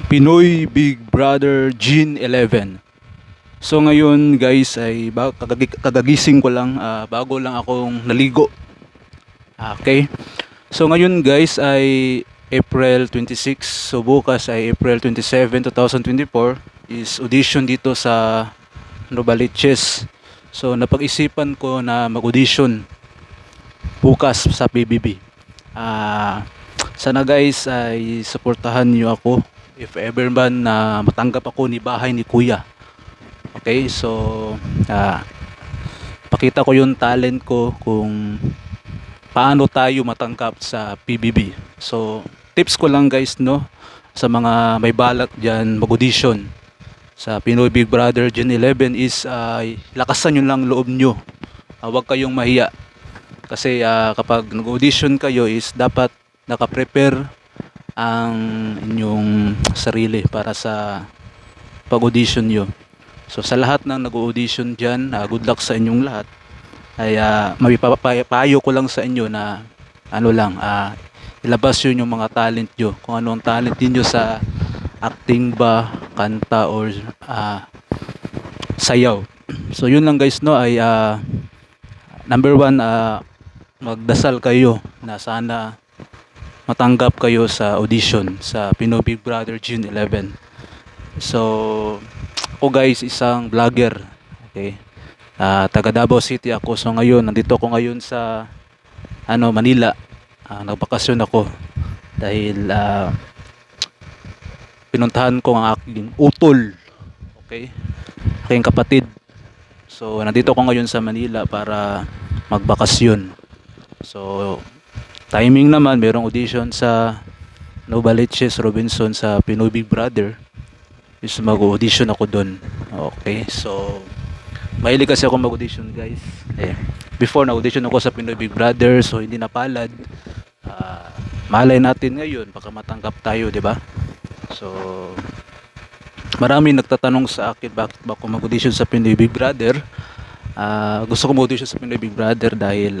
Pinoy Big Brother Gene 11. So ngayon guys ay kagagising ko lang, bago lang akong naligo. Okay. So ngayon guys ay April 26. So bukas ay April 27, 2024 is audition dito sa Novaliches. So napag-isipan ko na mag-audition bukas sa PBB. Sana guys ay suportahan niyo ako if ever man na matanggap ako ni bahay ni Kuya. Okay, so pakita ko yung talent ko kung paano tayo matanggap sa PBB. So tips ko lang guys, no, sa mga may balak diyan mag-audition sa Pinoy Big Brother Gen 11 is lakasan nyo lang loob nyo. Huwag kayong mahiya. Kasi kapag nag-audition kayo is dapat naka-prepare ang inyong sarili para sa pag-audition nyo. So sa lahat ng nag-audition dyan, good luck sa inyong lahat. Ay mapipapayo ko lang sa inyo na ilabas yun yung mga talent nyo. Kung ano ang talent niyo sa acting ba, kanta, or sayaw. So yun lang guys, no, ay number one, magdasal kayo na sana matanggap kayo sa audition sa Pinoy Big Brother June 11. So ako guys, isang vlogger. Okay, taga Davao City ako. So ngayon nandito ako ngayon sa Manila. Nagbakasyon ako dahil pinuntahan ko ang aking utol, okay, aking kapatid. So nandito ako ngayon sa Manila para magbakasyon. So timing naman, merong audition sa Novaliches Robinson sa Pinoy Big Brother. Is mag-audition ako doon. Okay, so mahilig kasi ako mag-audition guys. Before na-audition ako sa Pinoy Big Brother, so hindi napalad. Malay natin ngayon baka matanggap tayo, di ba? So marami nagtatanong sa akin bakit ba ako mag-audition sa Pinoy Big Brother. Gusto ko mag-audition sa Pinoy Big Brother dahil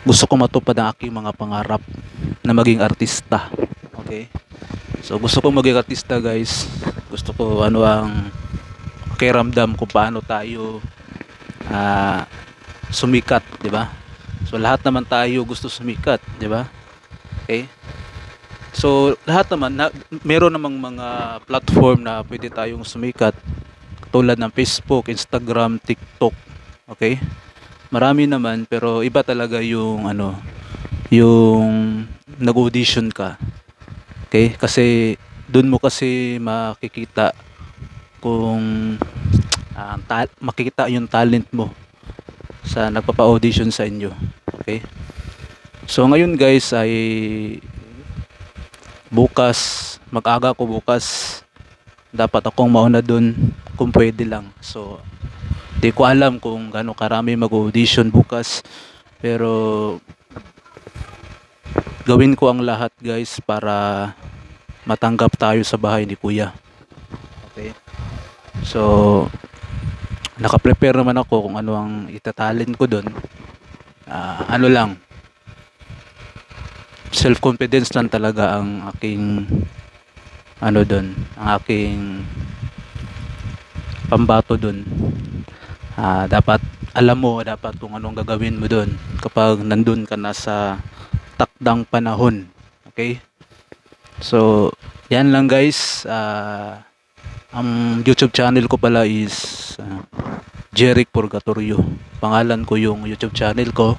gusto ko matupad ang aking mga pangarap na maging artista. Okay? So gusto ko maging artista guys. Gusto ko ang pakiramdam kung paano tayo sumikat, di ba? So lahat naman tayo gusto sumikat, di ba? Okay? So lahat naman meron namang mga platform na pwede tayong sumikat, tulad ng Facebook, Instagram, TikTok. Okay? Marami naman, pero iba talaga yung yung nag-audition ka. Okay? Kasi doon mo kasi makikita kung makikita yung talent mo sa nagpapa-audition sa inyo. Okay? So ngayon guys ay bukas, mag-aga ko bukas. Dapat akong mauna doon kung pwede lang. So di ko alam kung gaano karami mag-audition bukas, pero gawin ko ang lahat guys para matanggap tayo sa bahay ni Kuya. Okay? So naka-prepare naman ako kung ano ang itatalent ko doon. Lang, self-confidence lang talaga ang aking doon, ang aking pambato doon. Dapat alam mo dapat kung anong gagawin mo doon kapag nandun ka na sa takdang panahon. Okay? So yan lang guys. Ang YouTube channel ko pala is Jeric Purgatorio. Pangalan ko yung YouTube channel ko.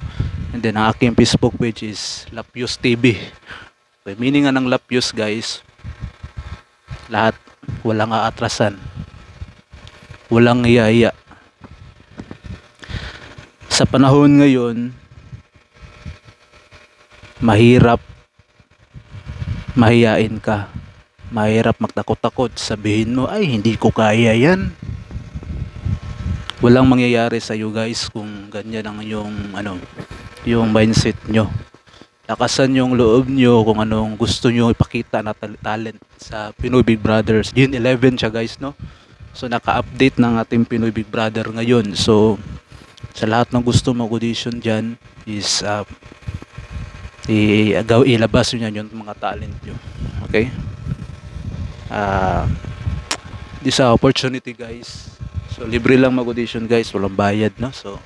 And then ang aking Facebook page is Lapyos TV. Okay, meaning nga ng Lapyos guys, lahat, walang aatrasan, walang iya-iya. Sa panahon ngayon, mahirap mahiyain ka. Mahirap magtakot-takot. Sabihin mo, ay hindi ko kaya yan. Walang mangyayari sa iyo guys kung ganyan ang yung mindset nyo. Lakasan yung loob nyo kung anong gusto nyo ipakita na talent sa Pinoy Big Brothers. June 11 siya guys, no? So naka-update ng ating Pinoy Big Brother ngayon. So sa lahat ng gusto mag-audition dyan is ilabas nyo yan yung mga talent nyo. Okay? Ah, this opportunity guys. So libre lang mag-audition guys, walang bayad no. So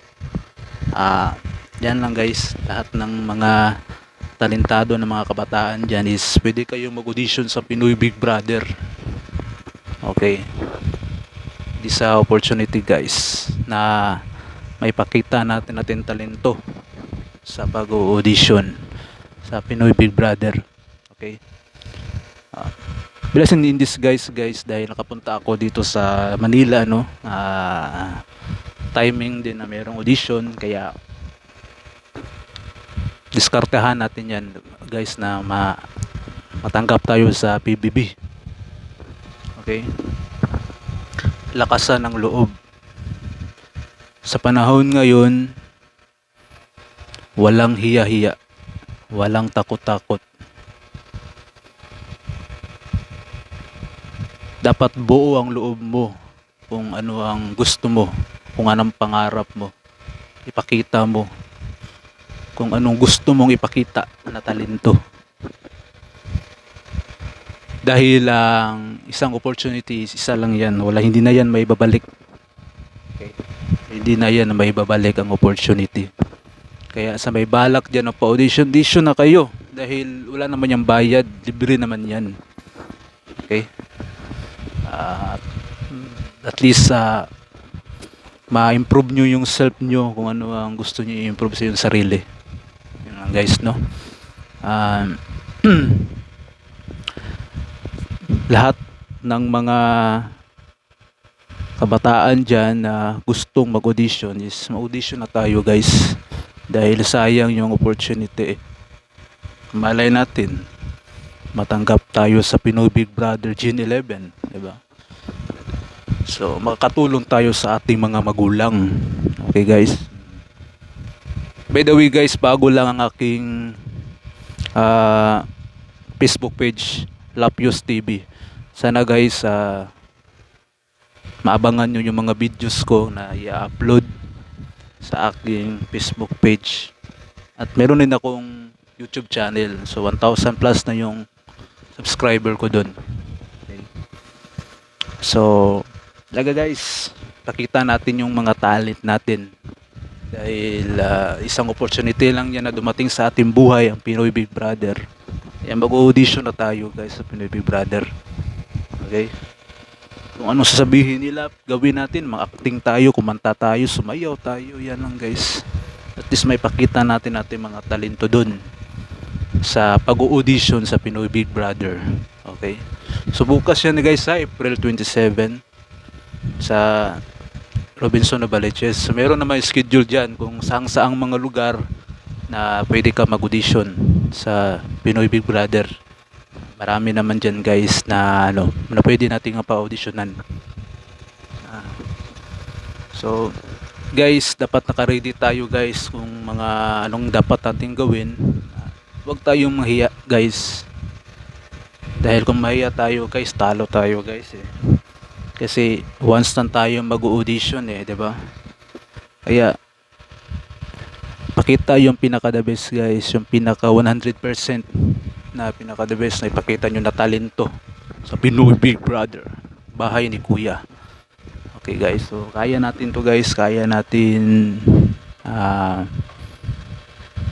yan lang guys, lahat ng mga talentado ng mga kabataan dyan is pwede kayong mag-audition sa Pinoy Big Brother. Okay. This opportunity guys na may pakita natin talento sa pag-audition sa Pinoy Big Brother. Okay. Blessing in this guys dahil nakapunta ako dito sa Manila no. Timing din na mayroong audition kaya diskartehan natin yan guys na matanggap tayo sa PBB. Okay, lakasan ng loob sa panahon ngayon, walang hiya-hiya, walang takot-takot, dapat buo ang loob mo kung ano ang gusto mo, kung anong pangarap mo, ipakita mo kung anong gusto mong ipakita na talento. Dahil ang isang opportunity is isa lang yan, hindi na yan may babalik. Okay. Hindi na yan may babalik ang opportunity. Kaya sa may balak dyan pa audition na kayo dahil wala naman yung bayad, libre naman yan. Okay. At least ma-improve nyo yung self nyo kung ano ang gusto nyo i-improve sa yung sarili. Guys no, lahat ng mga kabataan dyan na gustong mag-audition is ma-audition na tayo guys dahil sayang yung opportunity. Malay natin matanggap tayo sa Pinoy Big Brother Gen 11, diba? So makakatulong tayo sa ating mga magulang. Okay guys, by the way guys, bago lang ang aking Facebook page, Lapios TV. Sana guys maabangan nyo yung mga videos ko na i-upload sa aking Facebook page. At meron din akong YouTube channel. So 1,000 plus na yung subscriber ko dun. Okay. So guys, pakita natin yung mga talent natin. Dahil isang opportunity lang yan na dumating sa ating buhay, ang Pinoy Big Brother. Yan, mag-audition na tayo guys sa Pinoy Big Brother. Okay? Kung ano sasabihin nila, gawin natin. Mag-acting tayo, kumanta tayo, sumayaw tayo. Yan lang guys. At least may pakita natin mga talento dun sa pag-audition sa Pinoy Big Brother. Okay? So bukas yan guys sa April 27 sa Robinson Novaliches. So meron naman schedule dyan kung saang mga lugar na pwede ka mag-audition sa Pinoy Big Brother. Marami naman dyan guys na na pwede nating pa-auditionan. So guys, dapat naka-ready tayo guys kung mga anong dapat nating gawin. Huwag tayong mahiya guys. Dahil kung mahiya tayo guys, talo tayo guys Kasi once na tayo mag-audition 'di ba? Kaya pakita yung pinaka the best guys, yung pinaka 100% na pinaka the best na ipakita nyo na talento sa Pinoy Big Brother, bahay ni Kuya. Okay guys, so kaya natin to guys, kaya natin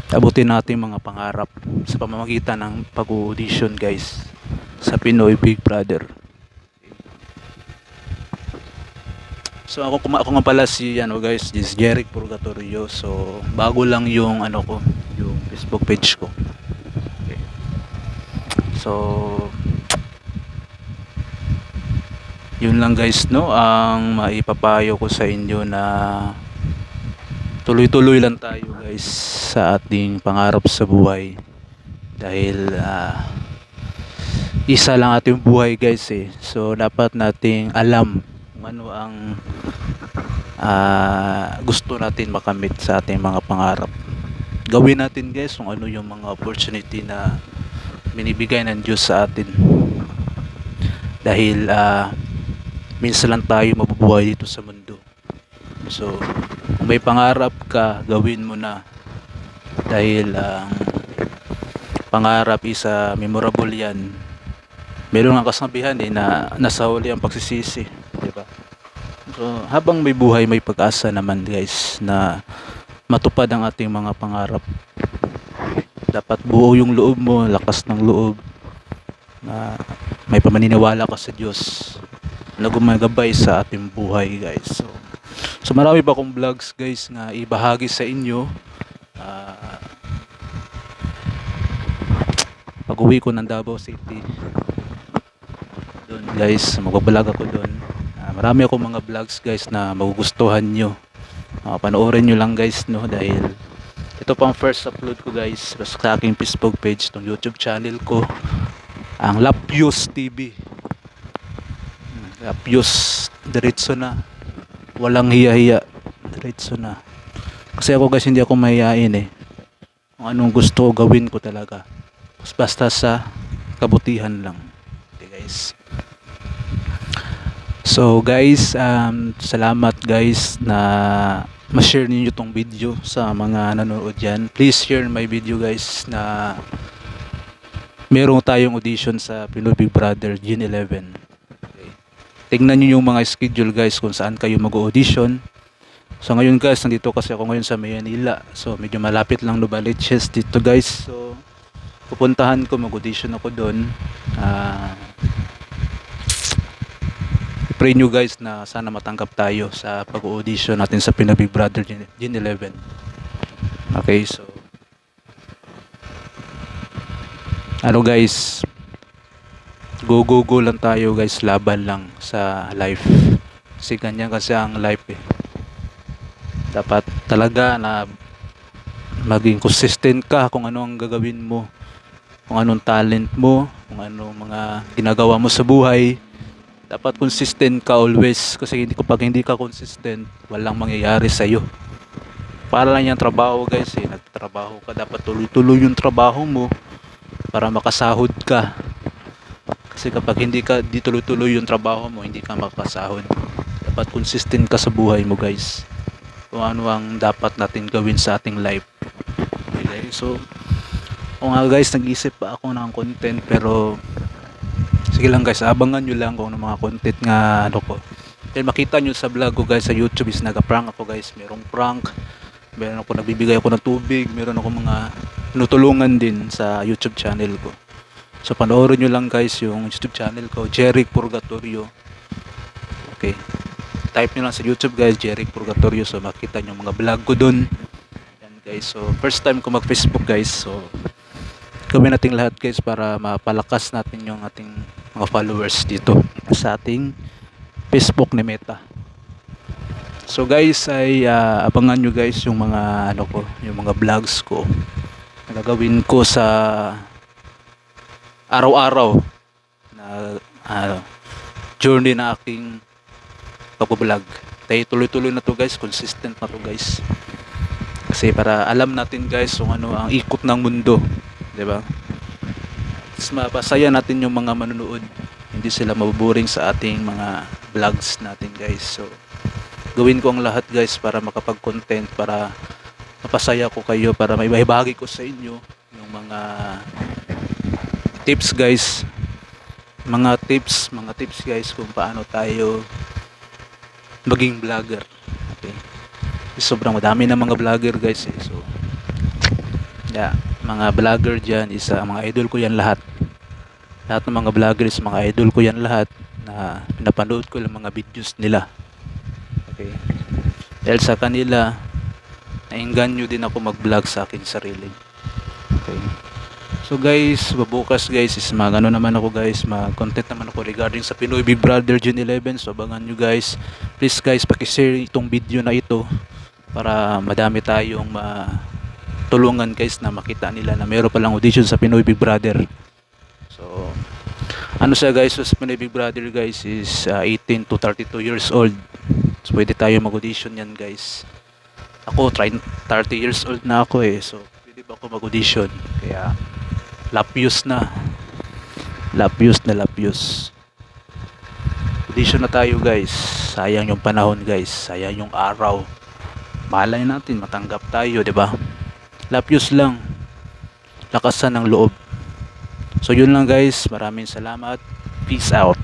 abutin natin mga pangarap sa pamamagitan ng pag-audition guys sa Pinoy Big Brother. So ako nga pala si guys, this Jeric Purgatorio. So bago lang yung yung Facebook page ko. Okay. So yun lang guys no, ang maipapayo ko sa inyo na tuloy-tuloy lang tayo guys sa ating pangarap sa buhay. Dahil isa lang ating buhay guys So dapat nating alam ano ang gusto natin makamit sa ating mga pangarap. Gawin natin guys kung ano yung mga opportunity na binibigay ng Diyos sa atin. Dahil minsan lang tayo mabubuhay dito sa mundo. So kung may pangarap ka, gawin mo na. Dahil pangarap is memorable yan. Meron nga kasabihan na nasa huli ang pagsisisi, 'di ba? So, habang may buhay, may pag-asa naman guys na matupad ang ating mga pangarap. Dapat buo yung loob mo, lakas ng loob, na may pamaniniwala ka sa Diyos na gumagabay sa ating buhay guys. So marami pa akong vlogs guys na ibahagi sa inyo. Ah, Pag-uwi ko ng Davao City, doon guys, magbablog ako doon. Marami akong mga vlogs guys na magugustuhan nyo. Panoorin nyo lang guys, no, dahil ito pang first upload ko guys sa aking Facebook page, tong YouTube channel ko, ang Lapyos TV. Lapyos, diretso na, walang hiya-hiya, diretso na. Kasi ako guys, hindi ako mahihain kung anong gusto ko gawin ko talaga, basta sa kabutihan lang. Okay guys. So guys, salamat guys na ma-share niyo tong video sa mga nanonood dyan. Please share my video guys na meron tayong audition sa Pinoy Big Brother Gen 11. Okay. Tingnan niyo yung mga schedule guys kung saan kayo mag-audition. So ngayon guys, nandito kasi ako ngayon sa Manila. So medyo malapit lang Novaliches dito guys. So pupuntahan ko, mag-audition ako doon. Pray nyo guys na sana matanggap tayo sa pag-audition natin sa Pinoy Big Brother Gen 11. Okay, so ano guys, go lang tayo guys, laban lang sa life. Kasi ganyan kasi ang life Dapat talaga na maging consistent ka kung ano ang gagawin mo, kung anong talent mo, kung anong mga ginagawa mo sa buhay. Dapat consistent ka always, kasi pag hindi ka consistent, walang mangyayari sa iyo. Para lang yung trabaho guys, nagtatrabaho ka, dapat tuloy-tuloy yung trabaho mo para makasahod ka. Kasi kapag hindi tuloy-tuloy yung trabaho mo, hindi ka makasahod. Dapat consistent ka sa buhay mo guys, kung ano ang dapat natin gawin sa ating life. Okay, so guys, nag-isip pa ako ng content, pero sige lang guys, abangan nyo lang kung ano mga content nga ko. Then makita nyo sa vlog ko guys sa YouTube is naga-prank ako guys. Merong prank, meron ako, nagbibigay ako ng tubig, meron ako mga tinutulungan din sa YouTube channel ko. So panoorin nyo lang guys yung YouTube channel ko, Jeric Purgatorio. Okay, type nyo lang sa YouTube guys, Jeric Purgatorio. So makita nyo mga vlog ko dun. Yan guys, so first time ko mag Facebook guys. So gawin natin lahat guys para mapalakas natin yung ating mga followers dito sa ating Facebook ni Meta. So guys, ay abangan nyo guys yung mga yung mga vlogs ko na gagawin ko sa araw-araw na journey na aking pag-vlog. Tayo tuloy-tuloy na to guys, consistent na to guys. Kasi para alam natin guys kung ano ang ikot ng mundo, 'di ba? Mas mapasaya natin yung mga manonood. Hindi sila maboboring sa ating mga vlogs natin guys. So gawin ko ang lahat guys para makapag-content, para mapasaya ko kayo, para may maibahagi ko sa inyo yung mga tips guys. Mga tips guys kung paano tayo maging vlogger. Okay. Sobrang madami na mga vlogger guys So yeah, mga vlogger dyan is mga idol ko yan lahat ng mga vloggers, mga idol ko yan lahat, na pinapanood ko lang mga videos nila. Okay, dahil sa kanila nainganyo din ako mag vlog sa akin sarili. Okay, so guys, bukas guys is naman ako guys, mag content naman ako regarding sa Pinoy Big Brother Gen 11. So abangan nyo guys, please guys, pakishare itong video na ito para madami tayong tulungan guys na makita nila na meron palang audition sa Pinoy Big Brother. So ano siya guys, sa Pinoy Big Brother guys is 18 to 32 years old. So pwede tayo mag-audition yan guys. Ako 30 years old na ako so pwede ba ako mag-audition? Kaya Lapyos na Lapyos. Audition na tayo guys. Sayang yung panahon guys, sayang yung araw. Malay natin matanggap tayo, 'di ba? Lapyos lang, lakasan ng loob. So yun lang guys, maraming salamat. Peace out.